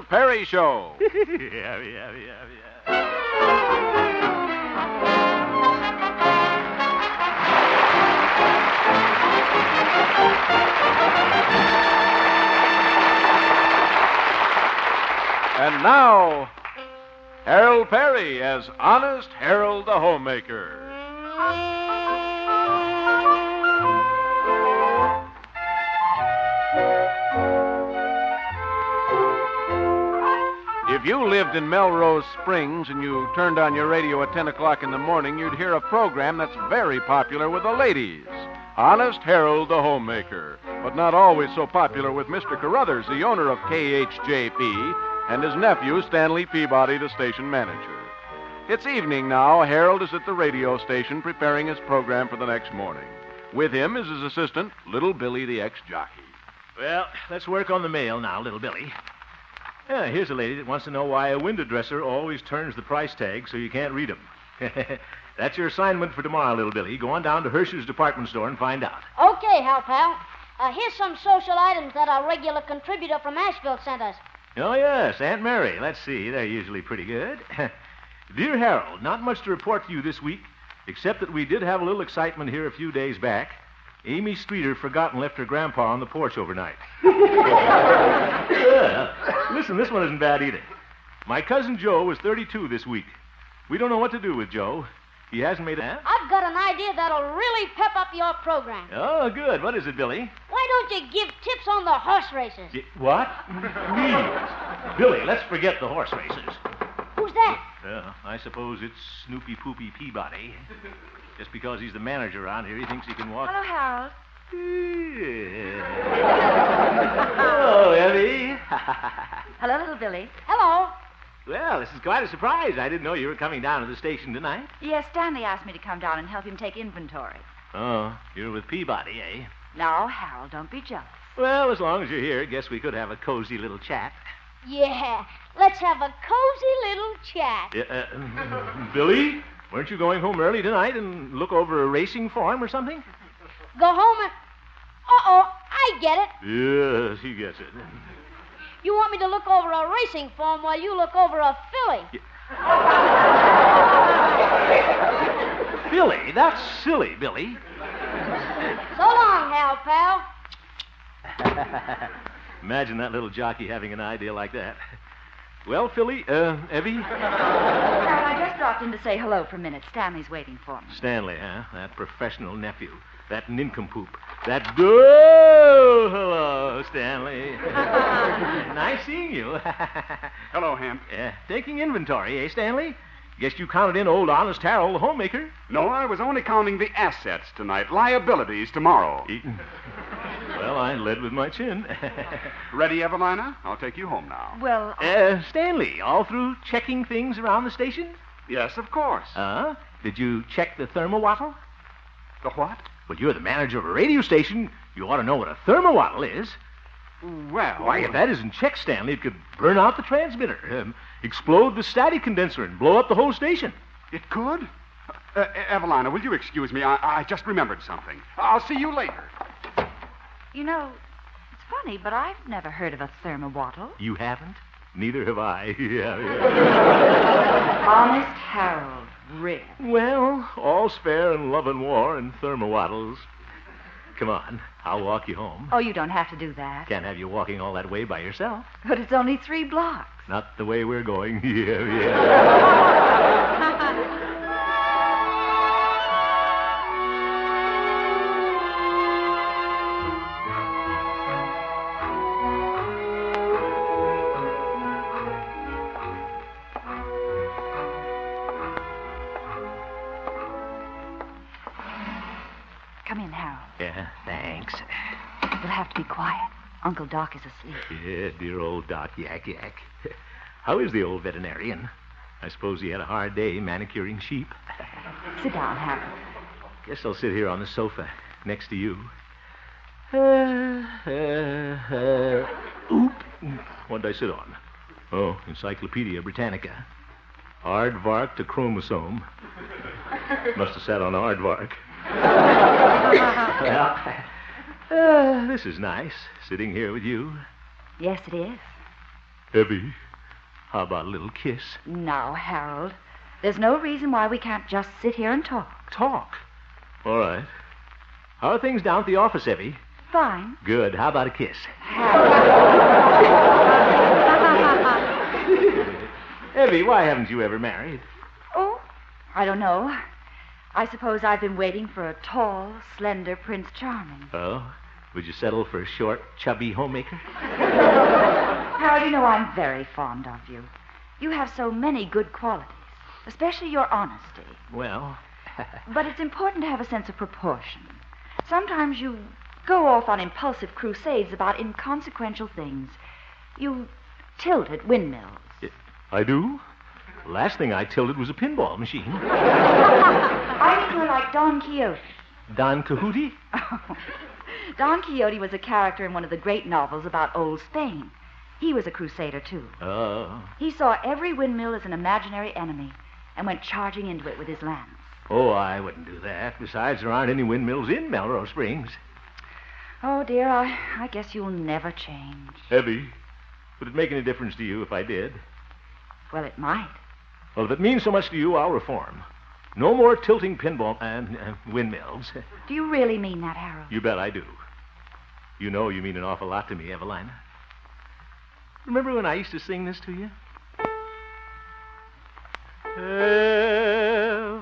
Harold Perry Show. And now, Harold Perry as Honest Harold the Homemaker. If you lived in Melrose Springs and you turned on your radio at 10 o'clock in the morning, you'd hear a program that's very popular with the ladies. Honest Harold the Homemaker. But not always so popular with Mr. Carruthers, the owner of KHJP, and his nephew, Stanley Peabody, the station manager. It's evening now. Harold is at the radio station preparing his program for the next morning. With him is his assistant, Little Billy, the ex-jockey. Well, let's work on the mail now, Little Billy. Here's a lady that wants to know why a window dresser always turns the price tag so you can't read them. That's your assignment for tomorrow, Little Billy. Go on down to Hirsch's department store and find out. Okay, Hal Pal. Here's some social items that our regular contributor from Asheville sent us. Oh, yes, Aunt Mary. Let's see. They're usually pretty good. Dear Harold, not much to report to you this week, except that we did have a little excitement here a few days back. Amy Streeter forgot and left her grandpa on the porch overnight. Listen, this one isn't bad either. My cousin Joe was 32 this week. We don't know what to do with Joe. He hasn't made a... I've got an idea that'll really pep up your program. Oh, good. What is it, Billy? Why don't you give tips on the horse races? What? Me? Billy, let's forget the horse races. Who's that? I suppose it's Snoopy Poopy Peabody. Just because he's the manager around here, he thinks he can walk... Hello, Harold. Hello, Evie. Hello, Little Billy. Hello. Well, this is quite a surprise. I didn't know you were coming down to the station tonight. Yes, Stanley asked me to come down and help him take inventory. Oh, you're with Peabody, eh? No, Harold, don't be jealous. Well, as long as you're here, guess we could have a cozy little chat. Yeah, let's have a cozy little chat. Billy, weren't you going home early tonight and look over a racing form or something? Go home and... Uh-oh, I get it. Yes, he gets it. You want me to look over a racing form while you look over a filly? Billy? That's silly, Billy. So long, Hal Pal. Imagine that little jockey having an idea like that. Well, Philly, Evie? Harold, I just dropped in to say hello for a minute. Stanley's waiting for me. Stanley, huh? That professional nephew. That nincompoop. That... Oh, hello, Stanley. Nice seeing you. Hello, Hemp. Taking inventory, eh, Stanley? Guess you counted in old Honest Harold, the homemaker. No, I was only counting the assets tonight. Liabilities tomorrow. Well, I led with my chin. Ready, Evelina? I'll take you home now. Well, Stanley, all through checking things around the station? Yes, of course. Did you check the thermowattle? The what? Well, you're the manager of a radio station. You ought to know what a thermowattle is. Well... Why, if that isn't checked, Stanley, it could burn out the transmitter, explode the static condenser, and blow up the whole station. It could? Evelina, will you excuse me? I just remembered something. I'll see you later. you know, it's funny, but I've never heard of a thermowattle. You haven't? Neither have I. Honest Harold, really. Well, all's fair in love and war and thermowattles. Come on, I'll walk you home. Oh, you don't have to do that. Can't have you walking all that way by yourself. But it's only 3 blocks. Not the way we're going. Come in, Harold. Yeah, thanks. We'll have to be quiet. Uncle Doc is asleep. Yeah, dear old Doc Yak Yak. How is the old veterinarian? I suppose he had a hard day manicuring sheep. Sit down, Harold. Guess I'll sit here on the sofa next to you. Oop. What did I sit on? Oh, Encyclopedia Britannica. Aardvark to chromosome. Must have sat on aardvark. Well, this is nice, sitting here with you. Yes, it is. Evie, how about a little kiss? Now, Harold, there's no reason why we can't just sit here and talk. Talk? All right. How are things down at the office, Evie? Fine. Good. How about a kiss? Evie, why haven't you ever married? Oh, I don't know. I suppose I've been waiting for a tall, slender Prince Charming. Oh? Would you settle for a short, chubby homemaker? Harold, you know I'm very fond of you. You have so many good qualities, especially your honesty. Well... But it's important to have a sense of proportion. Sometimes you go off on impulsive crusades about inconsequential things. You tilt at windmills. I do? Last thing I tilted was a pinball machine. I mean, you're like Don Quixote. Don Quixote? Don Quixote was a character in one of the great novels about old Spain. He was a crusader, too. Oh. He saw every windmill as an imaginary enemy and went charging into it with his lance. Oh, I wouldn't do that. Besides, there aren't any windmills in Melrose Springs. Oh, dear, I guess you'll never change. Evie, would it make any difference to you if I did? Well, it might. Well, if it means so much to you, I'll reform. No more tilting pinball and windmills. Do you really mean that, Harold? You bet I do. You know you mean an awful lot to me, Evelina. Remember when I used to sing this to you?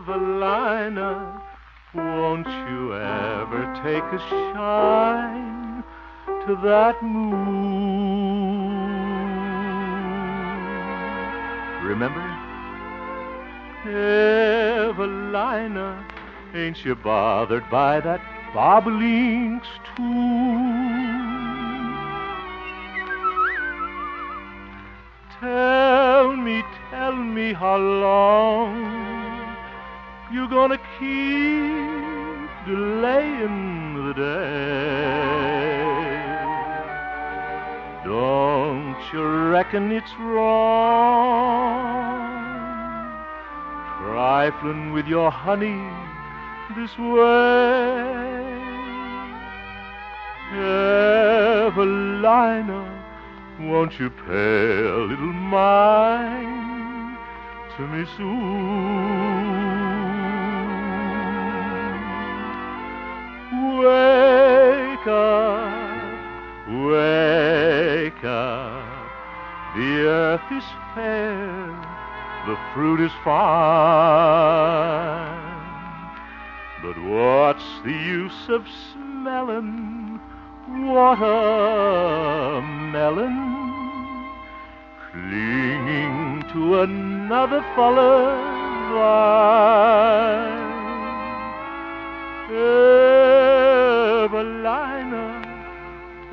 Evelina, won't you ever take a shine to that moon? Remember? Evelina, ain't you bothered by that bobolink's tune? Tell me how long you gonna keep delaying the day. Don't you reckon it's wrong, trifling with your honey this way? Evelina, won't you pay a little mind to me soon? Wake up, the earth is fair, the fruit is fine, but what's the use of smelling watermelon, clinging to another fellow's vine? Evelina,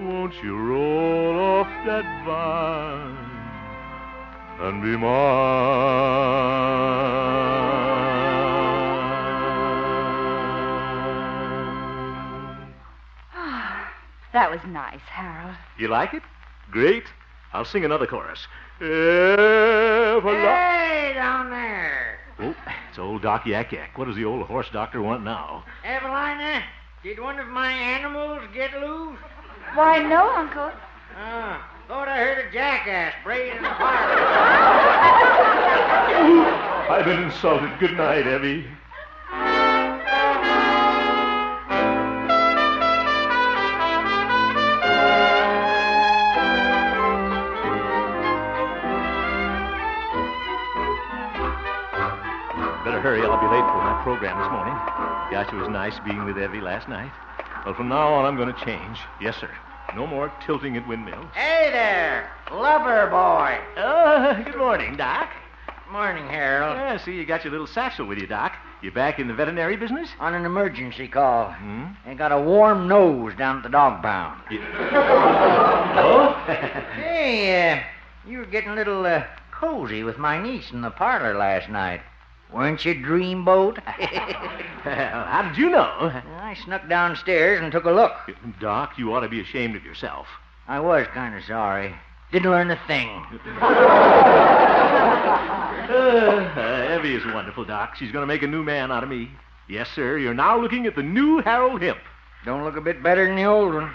won't you roll off that vine and be mine? That was nice, Harold. You like it? Great. I'll sing another chorus. Hey, down there. Oh, it's old Doc Yak Yak. What does the old horse doctor want now? Evelina, did one of my animals get loose? Why, no, Uncle. Thought I heard a jackass braying in the fire. I've been insulted. Good night, Evie. Hurry, I'll be late for my program this morning. Gosh, it was nice being with Evie last night. Well, from now on, I'm going to change. Yes, sir. No more tilting at windmills. Hey there, lover boy. Good morning, Doc. Morning, Harold. Yeah, see, you got your little satchel with you, Doc. You back in the veterinary business? On an emergency call. They got a warm nose down at the dog pound. Oh? Hey, you were getting a little cozy with my niece in the parlor last night. Weren't you, Dreamboat? How did you know? I snuck downstairs and took a look. Doc, you ought to be ashamed of yourself. I was kind of sorry. Didn't learn a thing. Evie is wonderful, Doc. She's going to make a new man out of me. Yes, sir. You're now looking at the new Harold Hemp. Don't look a bit better than the old one.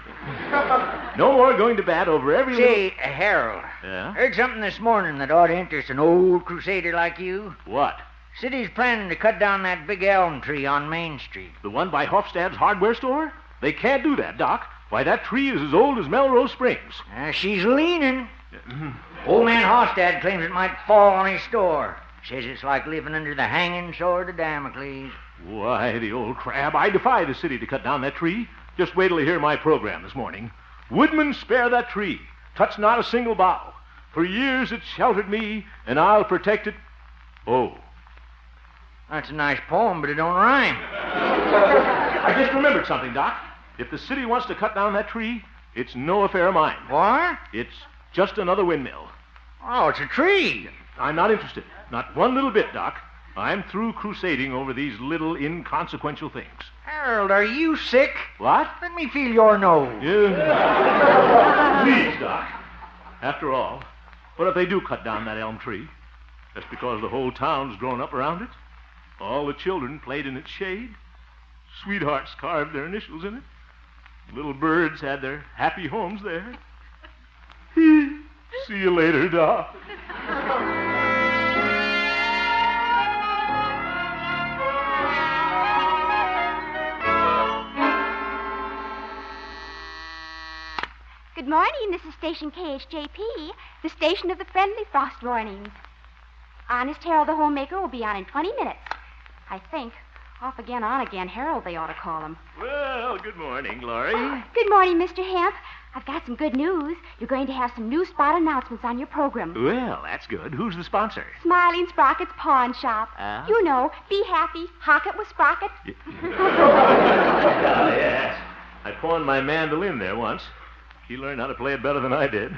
No more going to bat over every Say, Harold, Yeah? heard something this morning that ought to interest an old crusader like you. What? City's planning to cut down that big elm tree on Main Street. The one by Hofstad's hardware store? They can't do that, Doc. Why, that tree is as old as Melrose Springs. She's leaning. Old man Hofstad claims it might fall on his store. Says it's like living under the hanging sword of Damocles. Why, the old crab. I defy the city to cut down that tree. Just wait till you hear my program this morning. Woodman, spare that tree. Touch not a single bough. For years it's sheltered me, and I'll protect it. Oh. That's a nice poem, but it don't rhyme. I just remembered something, Doc. If the city wants to cut down that tree, it's no affair of mine. What? It's just another windmill. Oh, it's a tree. I'm not interested. Not one little bit, Doc. I'm through crusading over these little inconsequential things. Harold, are you sick? What? Let me feel your nose. Yeah. Please, Doc. After all, what if they do cut down that elm tree? Just because the whole town's grown up around it? All the children played in its shade. Sweethearts carved their initials in it. Little birds had their happy homes there. See you later, Doc. Good morning, this is Station KHJP, the station of the friendly frost warnings. Honest Harold the Homemaker will be on in 20 minutes. I think. Off again, on again. Harold, they ought to call him. Well, good morning, Glory. Good morning, Mr. Hemp. I've got some good news. You're going to have some new spot announcements on your program. Well, that's good. Who's the sponsor? Smiling Sprocket's Pawn Shop. Ah? You know, be happy, hock it with Sprocket. Yes. I pawned my mandolin there once. He learned how to play it better than I did.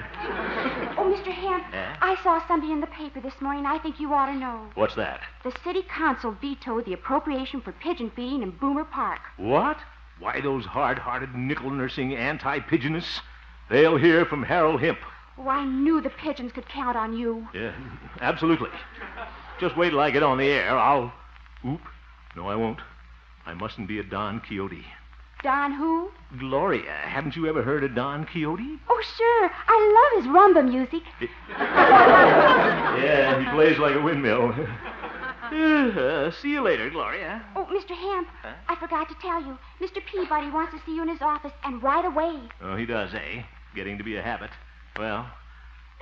Oh, Mr. Hemp, Yeah? I saw something in the paper this morning I think you ought to know. What's that? The city council vetoed the appropriation for pigeon feeding in Boomer Park. What? Why, those hard-hearted, nickel-nursing anti-pigeonists? They'll hear from Harold Hemp. Oh, I knew the pigeons could count on you. Yeah, absolutely. Just wait till I get on the air. I'll... Oop. No, I won't. I mustn't be a Don Quixote. Don who? Gloria, haven't you ever heard of Don Quixote? Oh, sure. I love his rumba music. Yeah, he plays like a windmill. See you later, Gloria. Oh, Mr. Hemp, I forgot to tell you. Mr. Peabody wants to see you in his office, and right away. Oh, he does, eh? Getting to be a habit. Well,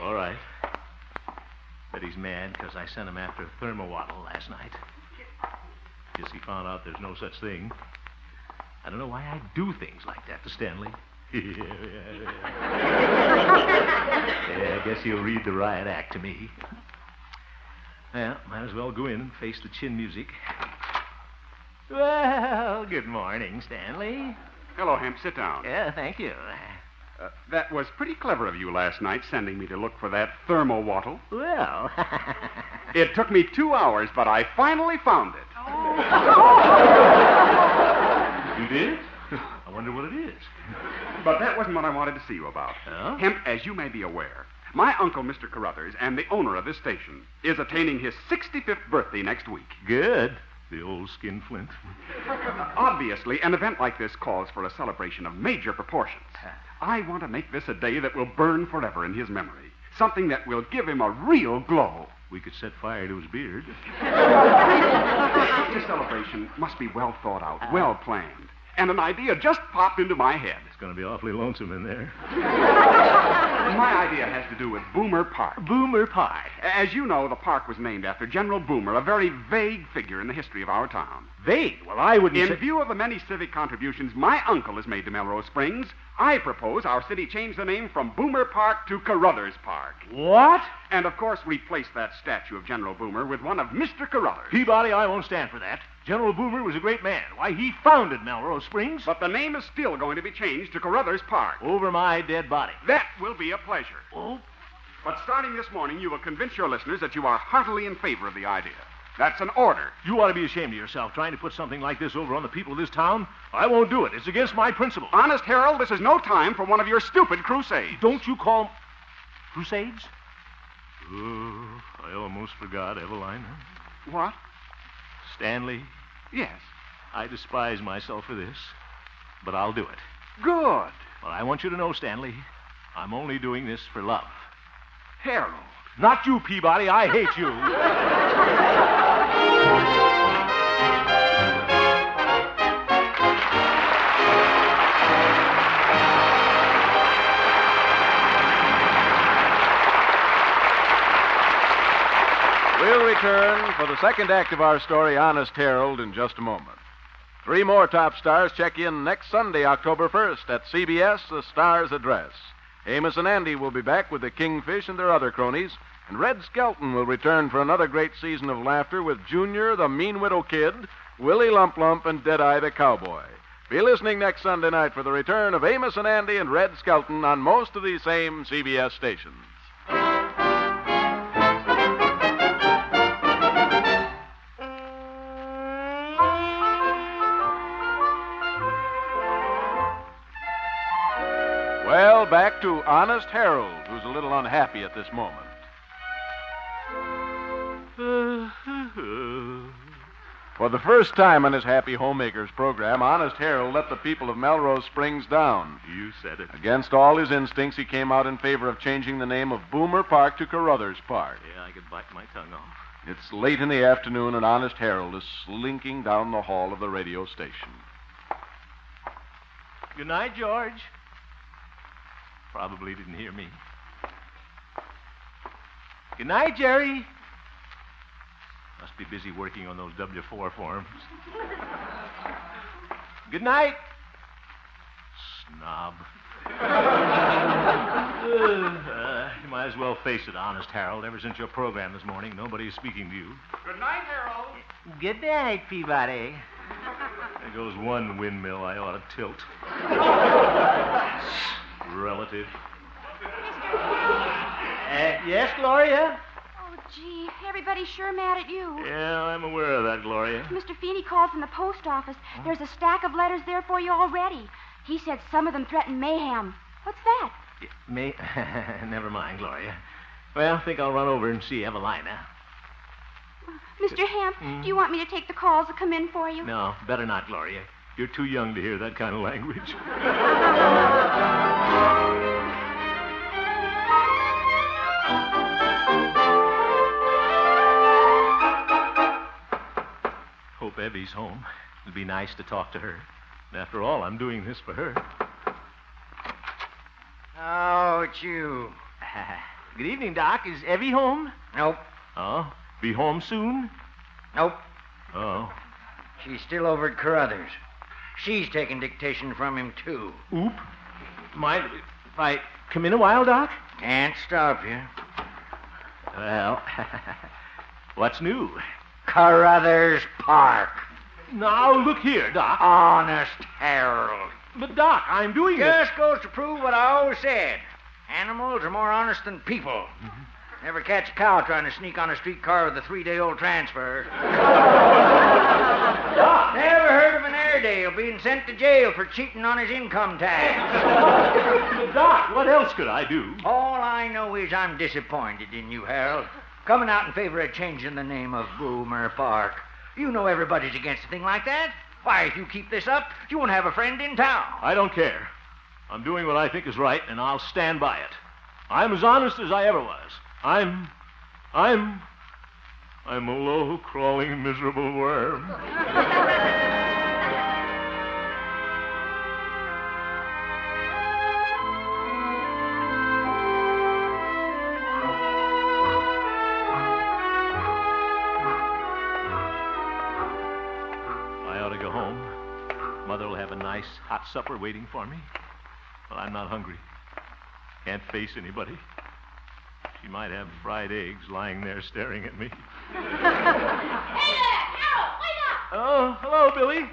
all right. Bet he's mad because I sent him after Thermowaddle last night. Guess he found out there's no such thing. I don't know why I do things like that to Stanley. Yeah, I guess he'll read the riot act to me. Well, might as well go in and face the chin music. Well, good morning, Stanley. Hello, Hemp. Sit down. Yeah, thank you. That was pretty clever of you last night, sending me to look for that Thermowaddle. Well, It took me 2 hours, but I finally found it. you did? I wonder what it is. But that wasn't what I wanted to see you about. Oh? Hemp, as you may be aware, my uncle, Mr. Carruthers, and the owner of this station, is attaining his 65th birthday next week. Good. The old skinflint. Obviously, an event like this calls for a celebration of major proportions. I want to make this a day that will burn forever in his memory. Something that will give him a real glow. We could set fire to his beard. This celebration must be well thought out, well planned. And an idea just popped into my head. It's going to be awfully lonesome in there. My idea has to do with Boomer Park. Boomer Park. As you know, the park was named after General Boomer, a very vague figure in the history of our town. Vague? Well, I wouldn't In say... view of the many civic contributions my uncle has made to Melrose Springs, I propose our city change the name from Boomer Park to Carruthers Park. What? And, of course, replace that statue of General Boomer with one of Mr. Carruthers. Peabody, I won't stand for that. General Boomer was a great man. Why, he founded Melrose Springs. But the name is still going to be changed to Carruthers Park. Over my dead body. That will be a pleasure. Oh? But starting this morning, you will convince your listeners that you are heartily in favor of the idea. That's an order. You ought to be ashamed of yourself trying to put something like this over on the people of this town. I won't do it. It's against my principles. Honest Harold, this is no time for one of your stupid crusades. Don't you call 'em crusades? Oh, I almost forgot, Evelina. What? Stanley, Yes. I despise myself for this. but I'll do it. Good. But I want you to know, Stanley, I'm only doing this for love. Harold. Not you, Peabody. I hate you. We'll return for the second act of our story, Honest Harold, in just a moment. 3 more top stars check in next Sunday, October 1st, at CBS, The Star's Address. Amos and Andy will be back with the Kingfish and their other cronies, and Red Skelton will return for another great season of laughter with Junior, the Mean Widow Kid, Willie Lump Lump, and Deadeye the Cowboy. Be listening next Sunday night for the return of Amos and Andy and Red Skelton on most of these same CBS stations. Well, back to Honest Harold, who's a little unhappy at this moment. For the first time on his Happy Homemakers program, Honest Harold let the people of Melrose Springs down. You said it. Against all his instincts, he came out in favor of changing the name of Boomer Park to Carruthers Park. Yeah, I could bite my tongue off. It's late in the afternoon, and Honest Harold is slinking down the hall of the radio station. Good night, George. Probably didn't hear me. Good night, Jerry. Must be busy working on those W-4 forms. Good night. Snob. You might as well face it, Honest Harold. Ever since your program this morning, nobody's speaking to you. Good night, Harold. Good night, Peabody. There goes one windmill I ought to tilt. Relative. Yes, Gloria? Oh, gee, everybody's sure mad at you. Yeah, I'm aware of that, Gloria. Mr. Feeney called from the post office. There's a stack of letters there for you already. He said some of them threaten mayhem. What's that? Never mind, Gloria. Well, I think I'll run over and see Evelina. Mr. Hemp, do you want me to take the calls that come in for you? No, better not, Gloria. You're too young to hear that kind of language. Hope Evie's home. It'd be nice to talk to her. And after all, I'm doing this for her. Oh, it's you. Good evening, Doc. Is Evie home? Nope. Oh, be home soon? Nope. Oh. She's still over at Carruthers. She's taking dictation from him, too. Oop. Mind if I come in a while, Doc? Can't stop you. Well, what's new? Carruthers Park. Now, look here, Doc. Honest Harold. But, Doc, I'm doing it. Just goes to prove what I always said. Animals are more honest than people. Mm-hmm. Never catch a cow trying to sneak on a streetcar with a 3-day-old transfer. Never heard of an Airedale being sent to jail for cheating on his income tax. But, Doc, what else could I do? All I know is I'm disappointed in you, Harold. Coming out in favor of changing the name of Boomer Park. You know everybody's against a thing like that. Why, if you keep this up, you won't have a friend in town. I don't care. I'm doing what I think is right, and I'll stand by it. I'm as honest as I ever was. I'm a low, crawling, miserable worm. I ought to go home. Mother will have a nice hot supper waiting for me. But I'm not hungry. Can't face anybody. She might have fried eggs lying there staring at me. Hey there! Harold, wake up! Oh, hello, Billy.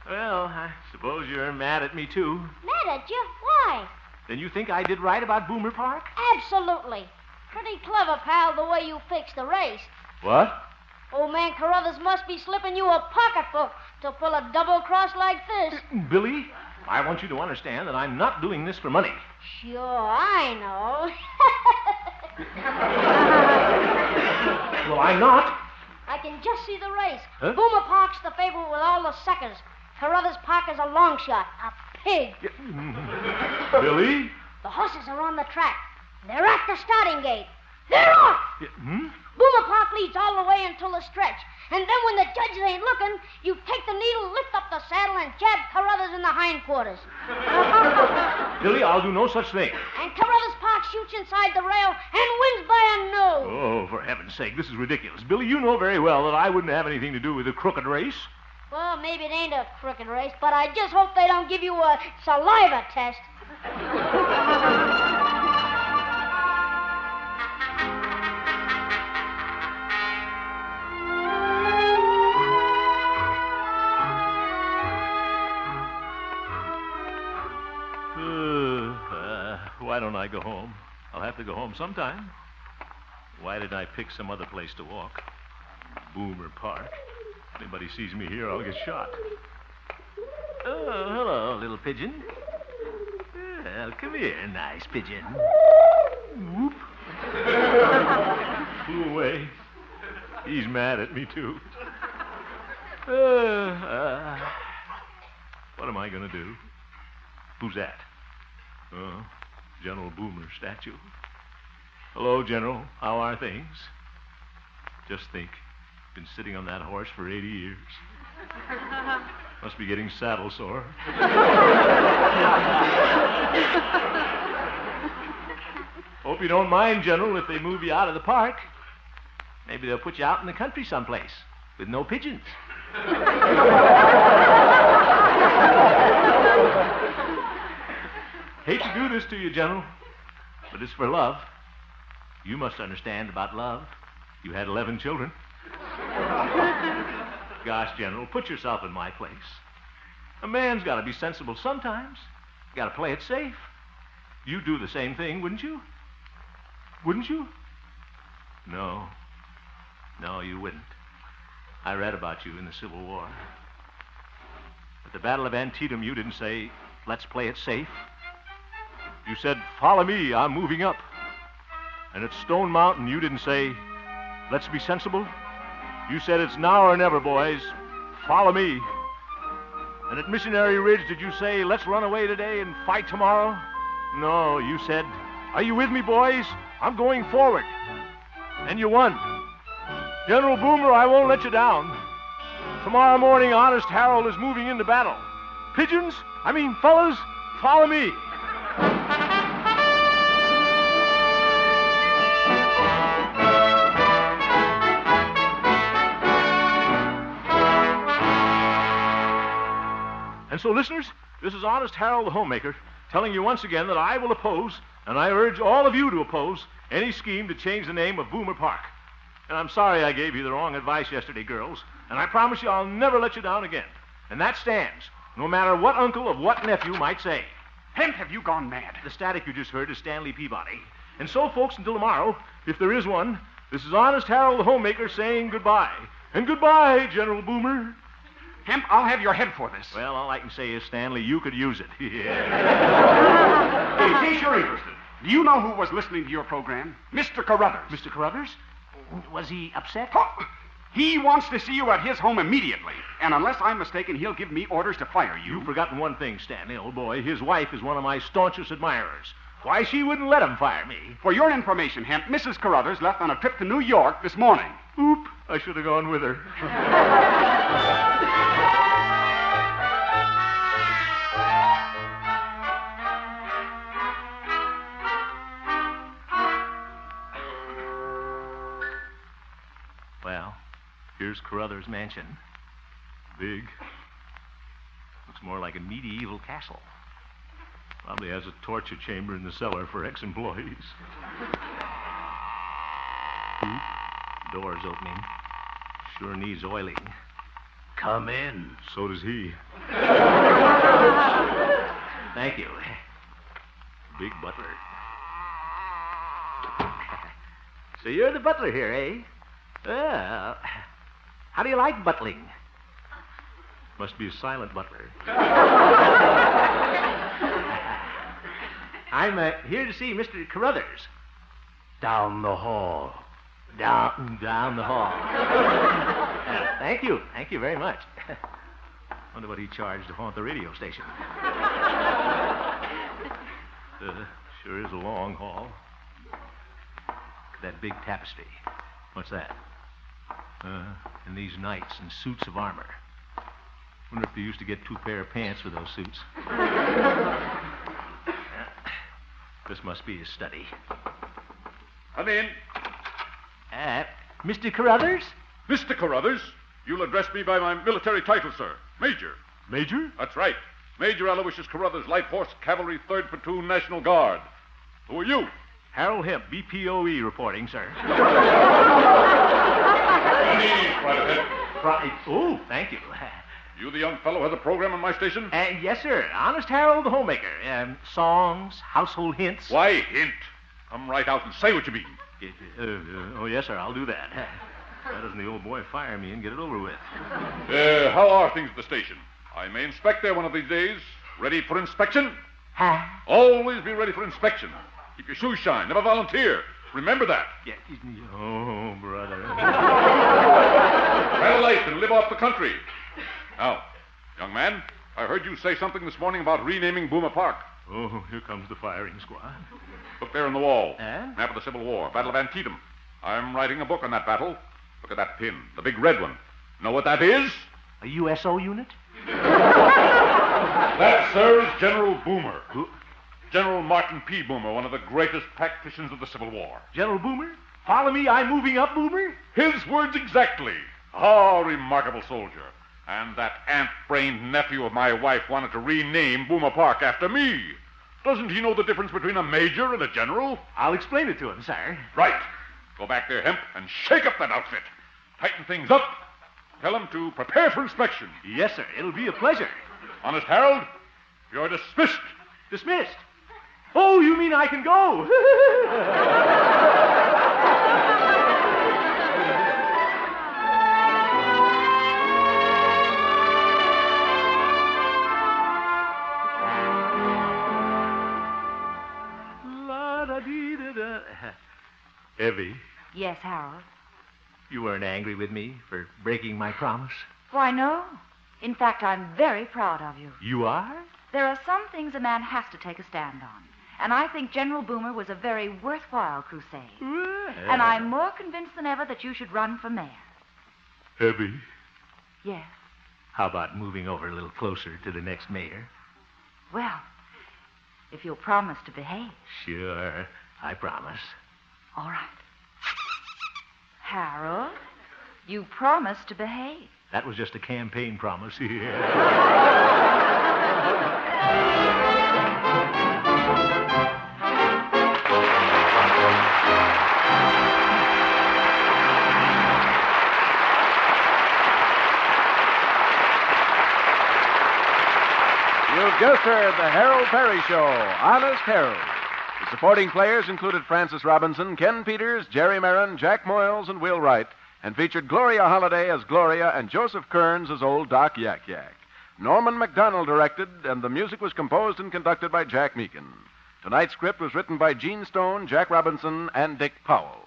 Well, I suppose you're mad at me, too. Mad at you? Why? Then you think I did right about Boomer Park? Absolutely. Pretty clever, pal, the way you fixed the race. What? Old man Carruthers must be slipping you a pocketbook to pull a double cross like this. Billy, I want you to understand that I'm not doing this for money. Sure, I know. Well, I'm not. I can just see the race. Huh? Boomer Park's the favorite with all the suckers. Carruthers Park is a long shot. A pig. Billy? The horses are on the track. They're at the starting gate. They're off! Boomer Park leads all the way until the stretch. And then when the judges ain't looking, you take the needle, lift up the saddle, and jab Carruthers in the hindquarters. Billy, I'll do no such thing. And Carruthers Park shoots inside the rail and wins by a nose. Oh, for heaven's sake, this is ridiculous. Billy, you know very well that I wouldn't have anything to do with a crooked race. Well, maybe it ain't a crooked race, but I just hope they don't give you a saliva test. Why don't I go home? I'll have to go home sometime. Why did I pick some other place to walk? Boomer Park. If anybody sees me here, I'll get shot. Oh, hello, little pigeon. Well, come here, nice pigeon. Whoop. Flew away. He's mad at me, too. What am I going to do? Who's that? Oh, General Boomer's statue. Hello, General. How are things? Just think. Been sitting on that horse for 80 years. Must be getting saddle sore. Hope you don't mind, General, if they move you out of the park. Maybe they'll put you out in the country someplace with no pigeons. Hate to do this to you, General, but it's for love. You must understand about love. You had 11 children. Gosh, General, put yourself in my place. A man's got to be sensible sometimes. Got to play it safe. You'd do the same thing, wouldn't you? Wouldn't you? No. No, you wouldn't. I read about you in the Civil War. At the Battle of Antietam, you didn't say, let's play it safe. You said, follow me, I'm moving up. And at Stone Mountain, you didn't say, let's be sensible. You said, it's now or never, boys. Follow me. And at Missionary Ridge, did you say, let's run away today and fight tomorrow? No, you said, are you with me, boys? I'm going forward. And you won. General Boomer, I won't let you down. Tomorrow morning, Honest Harold is moving into battle. Pigeons, fellas, follow me. And so, listeners, this is Honest Harold the Homemaker telling you once again that I will oppose, and I urge all of you to oppose, any scheme to change the name of Boomer Park. And I'm sorry I gave you the wrong advice yesterday, girls, and I promise you I'll never let you down again. And that stands, no matter what uncle of what nephew might say. Hemp, have you gone mad? The static you just heard is Stanley Peabody. And so, folks, until tomorrow, if there is one, this is Honest Harold the Homemaker saying goodbye. And goodbye, General Boomer. Hemp, I'll have your head for this. Well, all I can say is, Stanley, you could use it. Yeah. In case you're interested, do you know who was listening to your program? Mr. Carruthers. Mr. Carruthers? Was he upset? Oh, he wants to see you at his home immediately. And unless I'm mistaken, he'll give me orders to fire you. You've forgotten one thing, Stanley, old boy. His wife is one of my staunchest admirers. Why, she wouldn't let him fire me. For your information, Hemp, Mrs. Carruthers left on a trip to New York this morning. Oop, I should have gone with her. Well, here's Carruthers' mansion. Big. Looks more like a medieval castle. Probably has a torture chamber in the cellar for ex-employees. Door's opening. Sure needs oiling. Come in. So does he. Thank you. Big butler. So you're the butler here, eh? Well, how do you like butling? Must be a silent butler. I'm here to see Mr. Carruthers. Down the hall. Down the hall. Thank you. Thank you very much. Wonder what he charged to haunt the radio station. Sure is a long haul. That big tapestry. What's that? And these knights in suits of armor. Wonder if they used to get 2 pair of pants for those suits. This must be his study. Come in. Mr. Carruthers? Mr. Carruthers, you'll address me by my military title, sir. Major. Major? That's right. Major Aloysius Carruthers, Light Horse Cavalry, 3rd Platoon, National Guard. Who are you? Harold Hemp, BPOE reporting, sir. Private. Oh, thank you. You the young fellow who has a program on my station? Yes, sir. Honest Harold the Homemaker. Songs, household hints. Why hint? Come right out and say what you mean. Oh, yes, sir. I'll do that. Why doesn't the old boy fire me and get it over with? How are things at the station? I may inspect there one of these days. Ready for inspection? Huh? Always be ready for inspection. Keep your shoes shined. Never volunteer. Remember that. Yeah. Oh, brother. Try a life and live off the country. Now, young man, I heard you say something this morning about renaming Boomer Park. Oh, here comes the firing squad. Look there on the wall. Huh? Map of the Civil War, Battle of Antietam. I'm writing a book on that battle. Look at that pin, the big red one. Know what that is? A USO unit? That, sir, is General Boomer. Who? General Martin P. Boomer, one of the greatest tacticians of the Civil War. General Boomer? Follow me, I'm moving up, Boomer? His words exactly. Ah, remarkable soldier. And that ant-brained nephew of my wife wanted to rename Boomer Park after me. Doesn't he know the difference between a major and a general? I'll explain it to him, sir. Right. Go back there, Hemp, and shake up that outfit. Tighten things up. Tell him to prepare for inspection. Yes, sir. It'll be a pleasure. Honest Harold, you're dismissed. Dismissed? Oh, you mean I can go? La-da-dee-da-da. Evie, Yes, Harold. you weren't angry with me for breaking my promise? Why, no. In fact, I'm very proud of you. You are? There are some things a man has to take a stand on. And I think General Boomer was a very worthwhile crusade. Well. And I'm more convinced than ever that you should run for mayor. Evie, Yes. how about moving over a little closer to the next mayor? Well, if you'll promise to behave. Sure, I promise. All right. Harold, you promised to behave. That was just a campaign promise. You've just heard the Harold Perry Show, Honest Harold. The supporting players included Francis Robinson, Ken Peters, Jerry Marin, Jack Moyles, and Will Wright, and featured Gloria Holliday as Gloria and Joseph Kearns as old Doc Yak Yak. Norman MacDonald directed, and the music was composed and conducted by Jack Meakin. Tonight's script was written by Gene Stone, Jack Robinson, and Dick Powell.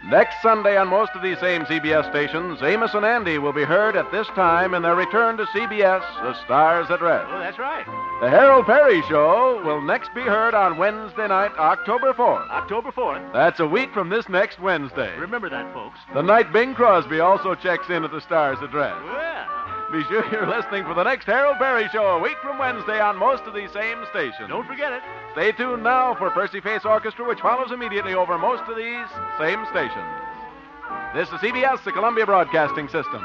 Next Sunday on most of these same CBS stations, Amos and Andy will be heard at this time in their return to CBS, The Stars at Rest. Oh, that's right. The Harold Perry Show will next be heard on Wednesday night, October 4th. October 4th. That's a week from this next Wednesday. Remember that, folks. The night Bing Crosby also checks in at The Stars at Rest. Well. Be sure you're listening for the next Harold Perry Show a week from Wednesday on most of these same stations. Don't forget it. Stay tuned now for Percy Faith's Orchestra, which follows immediately over most of these same stations. This is CBS, the Columbia Broadcasting System.